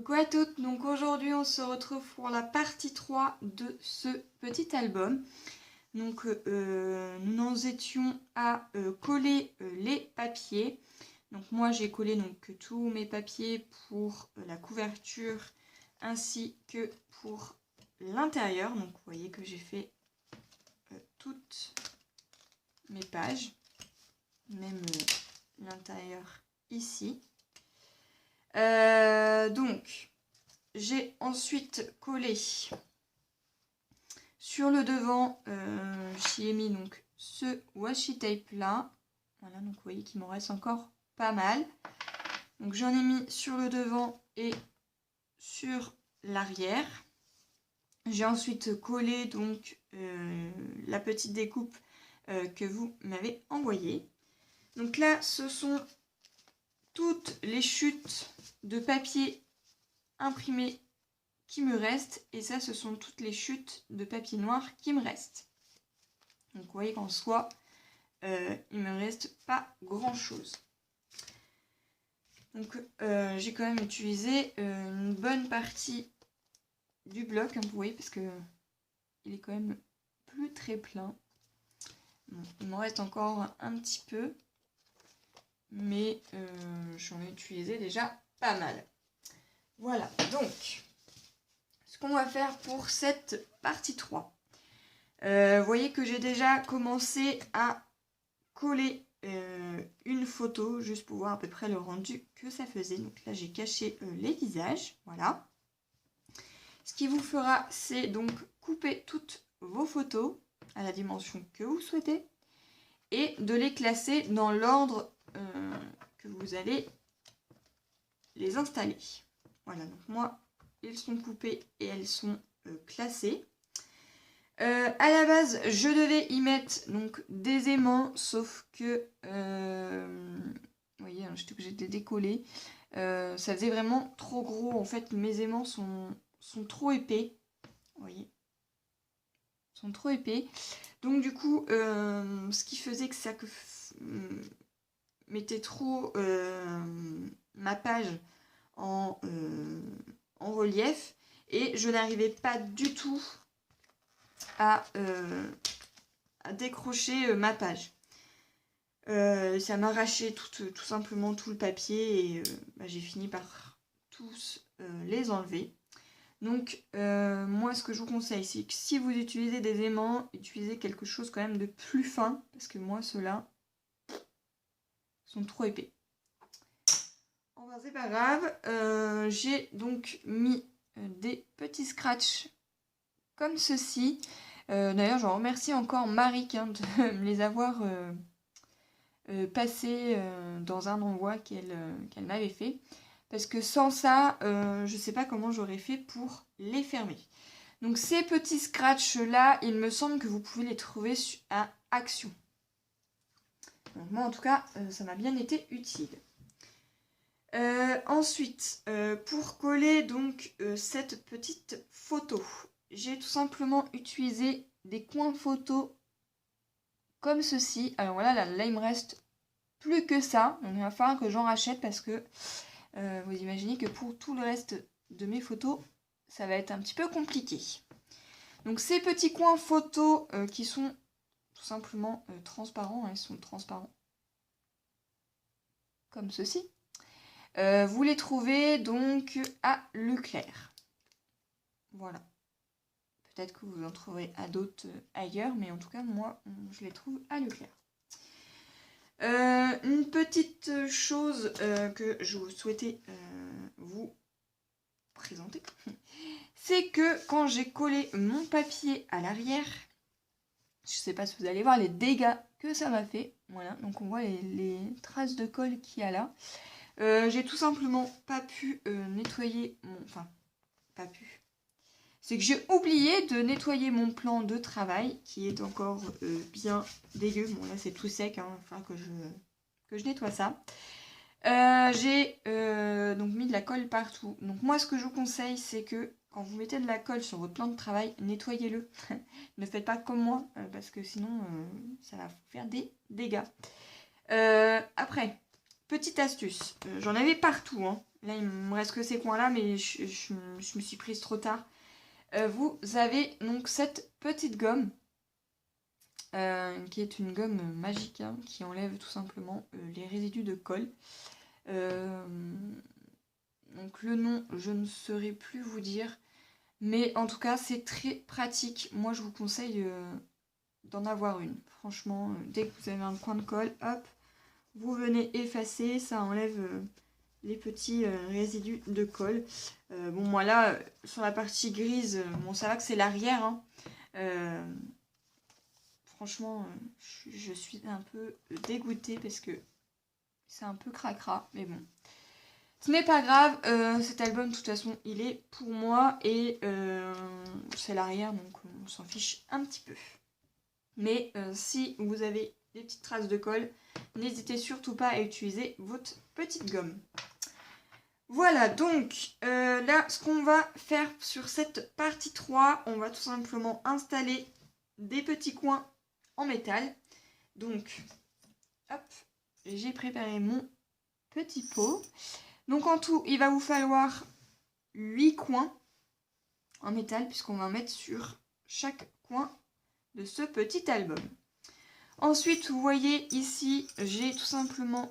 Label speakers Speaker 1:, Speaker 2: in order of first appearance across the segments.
Speaker 1: Coucou à toutes, donc aujourd'hui on se retrouve pour la partie 3 de ce petit album. Donc nous en étions à coller les papiers. Donc moi j'ai collé donc tous mes papiers pour la couverture ainsi que pour l'intérieur. Donc vous voyez que j'ai fait toutes mes pages, même l'intérieur ici. Donc j'ai ensuite collé sur le devant, j'y ai mis donc ce washi tape là. Voilà, donc vous voyez qu'il m'en reste encore pas mal. Donc j'en ai mis sur le devant et sur l'arrière. J'ai ensuite collé donc la petite découpe que vous m'avez envoyée. Donc là, ce sont toutes les chutes de papier imprimé qui me restent. Et ça, ce sont toutes les chutes de papier noir qui me restent. Donc vous voyez qu'en soi, il me reste pas grand chose. Donc j'ai quand même utilisé une bonne partie du bloc, hein, vous voyez, parce que il est quand même plus très plein. Bon, il m'en reste encore un petit peu, mais j'en ai utilisé déjà pas mal. Voilà, donc ce qu'on va faire pour cette partie 3. Vous voyez que j'ai déjà commencé à coller une photo, juste pour voir à peu près le rendu que ça faisait. Donc là, j'ai caché les visages, voilà. Ce qui vous fera, c'est donc couper toutes vos photos à la dimension que vous souhaitez et de les classer dans l'ordre que vous allez les installer. Voilà, donc moi, ils sont coupés et elles sont classées. À la base, je devais y mettre donc des aimants, sauf que, vous voyez, hein, j'étais obligée de les décoller. Ça faisait vraiment trop gros. En fait, mes aimants sont trop épais. Vous voyez, sont trop épais. Donc du coup, ce qui faisait que ça mettait trop ma page en relief. Et je n'arrivais pas du tout à décrocher ma page. Ça m'arrachait tout simplement tout le papier et j'ai fini par tous les enlever. Donc moi ce que je vous conseille, c'est que si vous utilisez des aimants, utilisez quelque chose quand même de plus fin, parce que moi ceux-là sont trop épais. Enfin c'est pas grave, j'ai donc mis des petits scratchs comme ceci. D'ailleurs, je remercie encore Marie de me les avoir passés dans un envoi qu'elle m'avait fait. Parce que sans ça, je ne sais pas comment j'aurais fait pour les fermer. Donc ces petits scratchs-là, il me semble que vous pouvez les trouver à Action. Donc moi, en tout cas, ça m'a bien été utile. Ensuite, pour coller donc cette petite photo, j'ai tout simplement utilisé des coins photos comme ceci. Alors voilà, là il me reste plus que ça. Donc il va falloir que j'en rachète parce que vous imaginez que pour tout le reste de mes photos, ça va être un petit peu compliqué. Donc ces petits coins photos qui sont tout simplement transparents, hein, ils sont transparents comme ceci. Vous les trouvez donc à Leclerc. Voilà. Peut-être que vous en trouverez à d'autres ailleurs, mais en tout cas, moi, je les trouve à Leclerc. Une petite chose que je souhaitais vous présenter, c'est que quand j'ai collé mon papier à l'arrière, je ne sais pas si vous allez voir les dégâts que ça m'a fait. Voilà, donc on voit les traces de colle qu'il y a là. J'ai tout simplement pas pu nettoyer mon... Enfin, pas pu. C'est que j'ai oublié de nettoyer mon plan de travail qui est encore bien dégueu. Bon là c'est tout sec, hein, il va falloir que je nettoie ça. J'ai donc mis de la colle partout. Donc moi ce que je vous conseille c'est que quand vous mettez de la colle sur votre plan de travail, nettoyez-le. Ne faites pas comme moi parce que sinon ça va vous faire des dégâts. Après, petite astuce, j'en avais partout, hein. Là il me reste que ces coins là, mais je me suis prise trop tard. Vous avez donc cette petite gomme, qui est une gomme magique, hein, qui enlève tout simplement les résidus de colle. Donc le nom, je ne saurais plus vous dire, mais en tout cas c'est très pratique. Moi je vous conseille d'en avoir une. Franchement, dès que vous avez un coin de colle, hop, vous venez effacer, ça enlève les petits résidus de colle. Bon, moi là, sur la partie grise, bon, ça va que c'est l'arrière, hein. Franchement, je suis un peu dégoûtée parce que c'est un peu cracra, mais bon. Ce n'est pas grave, cet album, de toute façon, il est pour moi et c'est l'arrière, donc on s'en fiche un petit peu. Mais si vous avez des petites traces de colle, n'hésitez surtout pas à utiliser votre petite gomme. Voilà, donc là, ce qu'on va faire sur cette partie 3, on va tout simplement installer des petits coins en métal. Donc, hop, j'ai préparé mon petit pot. Donc en tout, il va vous falloir 8 coins en métal, puisqu'on va en mettre sur chaque coin de ce petit album. Ensuite, vous voyez ici, j'ai tout simplement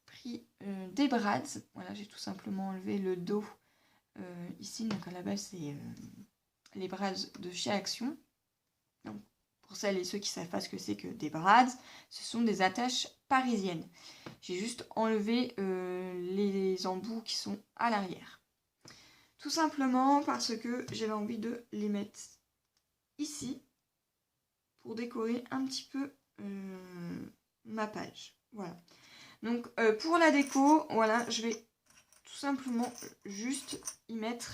Speaker 1: pris des brads. Voilà, j'ai tout simplement enlevé le dos ici. Donc à la base, c'est les brads de chez Action. Donc, pour celles et ceux qui ne savent pas ce que c'est que des brads, ce sont des attaches parisiennes. J'ai juste enlevé les embouts qui sont à l'arrière. Tout simplement parce que j'avais envie de les mettre ici pour décorer un petit peu ma page. Voilà. Donc pour la déco, voilà, je vais tout simplement juste y mettre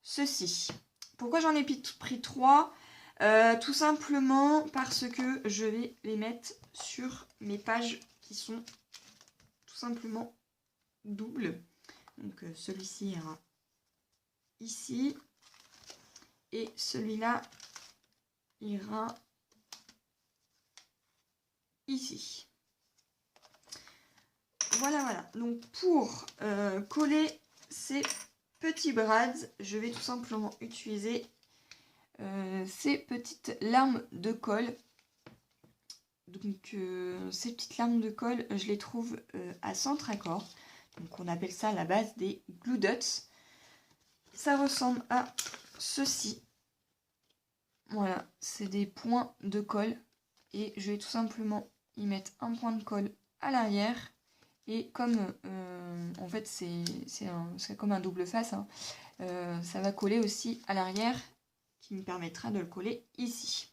Speaker 1: ceci. Pourquoi j'en ai pris 3 ? Tout simplement parce que je vais les mettre sur mes pages qui sont tout simplement doubles. Donc celui-ci ira ici et celui-là ira ici. Voilà, voilà. Donc pour coller ces petits brads, je vais tout simplement utiliser ces petites larmes de colle. Donc ces petites larmes de colle, je les trouve à Centracor. Donc on appelle ça à la base des glue dots. Ça ressemble à ceci. Voilà, c'est des points de colle. Et je vais tout simplement y mettre un point de colle à l'arrière. Et comme en fait c'est comme un double face, hein, ça va coller aussi à l'arrière, qui me permettra de le coller ici.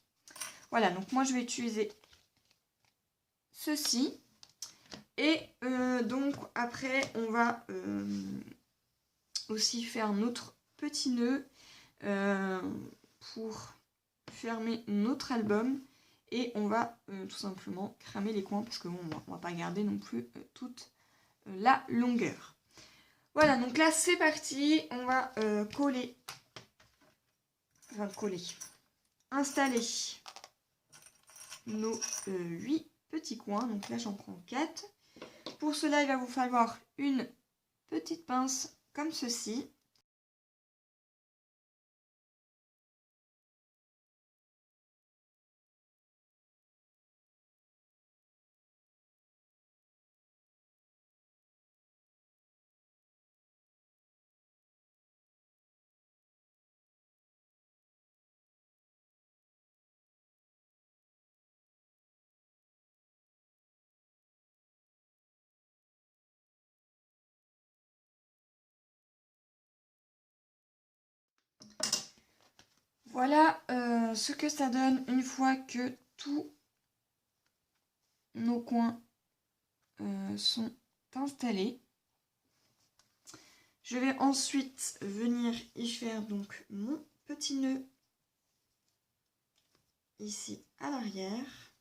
Speaker 1: Voilà, donc moi je vais utiliser ceci. Et donc après on va aussi faire notre petit nœud pour fermer notre album. Et on va tout simplement cramer les coins parce que bon, on va pas garder non plus toute la longueur. Voilà, donc là c'est parti. On va installer nos 8 petits coins. Donc là j'en prends 4. Pour cela il va vous falloir une petite pince comme ceci. Voilà ce que ça donne une fois que tous nos coins sont installés. Je vais ensuite venir y faire donc mon petit nœud ici à l'arrière,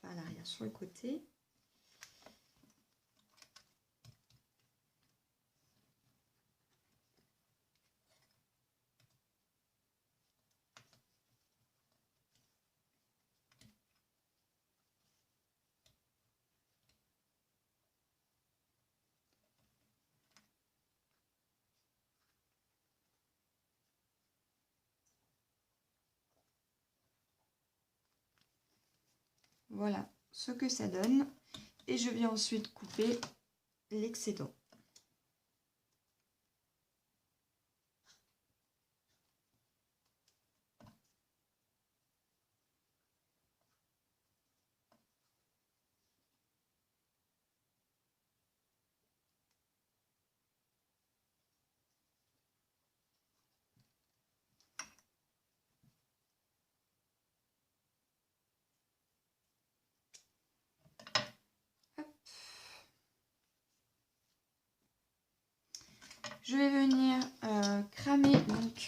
Speaker 1: enfin à l'arrière sur le côté. voilà ce que ça donne. Et je viens ensuite couper l'excédent. Je vais venir cramer donc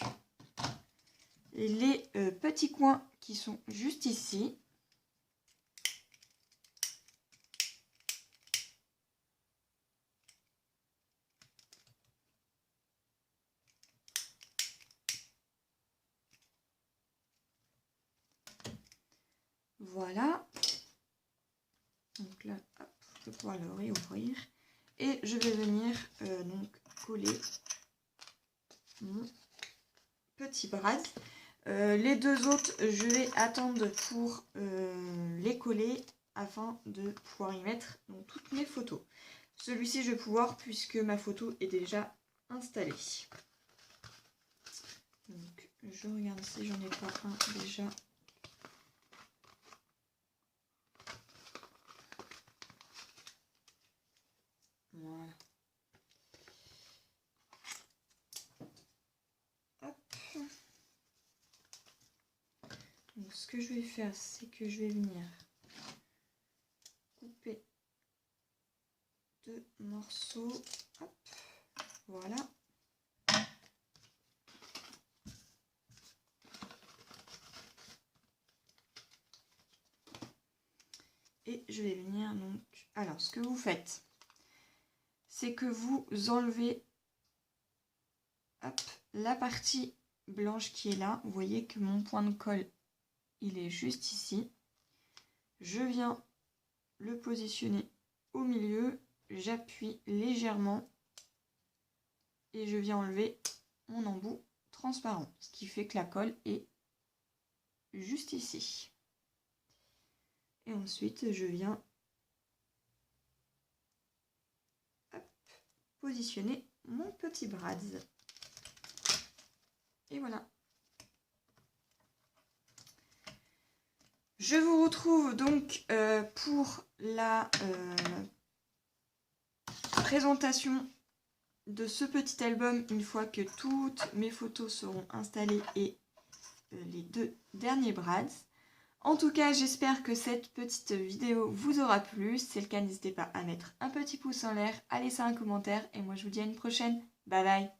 Speaker 1: les petits coins qui sont juste ici. Voilà. Donc là, hop, je vais pouvoir le réouvrir. Et je vais venir donc coller mon petit brad. Les deux autres, je vais attendre pour les coller afin de pouvoir y mettre donc, toutes mes photos. Celui-ci, je vais pouvoir puisque ma photo est déjà installée. Donc, je regarde si j'en ai pas un déjà. Voilà. Hop. Donc, ce que je vais faire, c'est que je vais venir couper deux morceaux. Hop. Voilà. Et je vais venir donc... Alors, ce que vous faites, c'est que vous enlevez hop, la partie blanche qui est là. Vous voyez que mon point de colle, il est juste ici. Je viens le positionner au milieu. J'appuie légèrement. Et je viens enlever mon embout transparent. Ce qui fait que la colle est juste ici. Et ensuite, je viens hop, positionner mon petit brad. Et voilà. Je vous retrouve donc pour la présentation de ce petit album une fois que toutes mes photos seront installées et les deux derniers brads. En tout cas, j'espère que cette petite vidéo vous aura plu. Si c'est le cas, n'hésitez pas à mettre un petit pouce en l'air, à laisser un commentaire et moi je vous dis à une prochaine. Bye bye!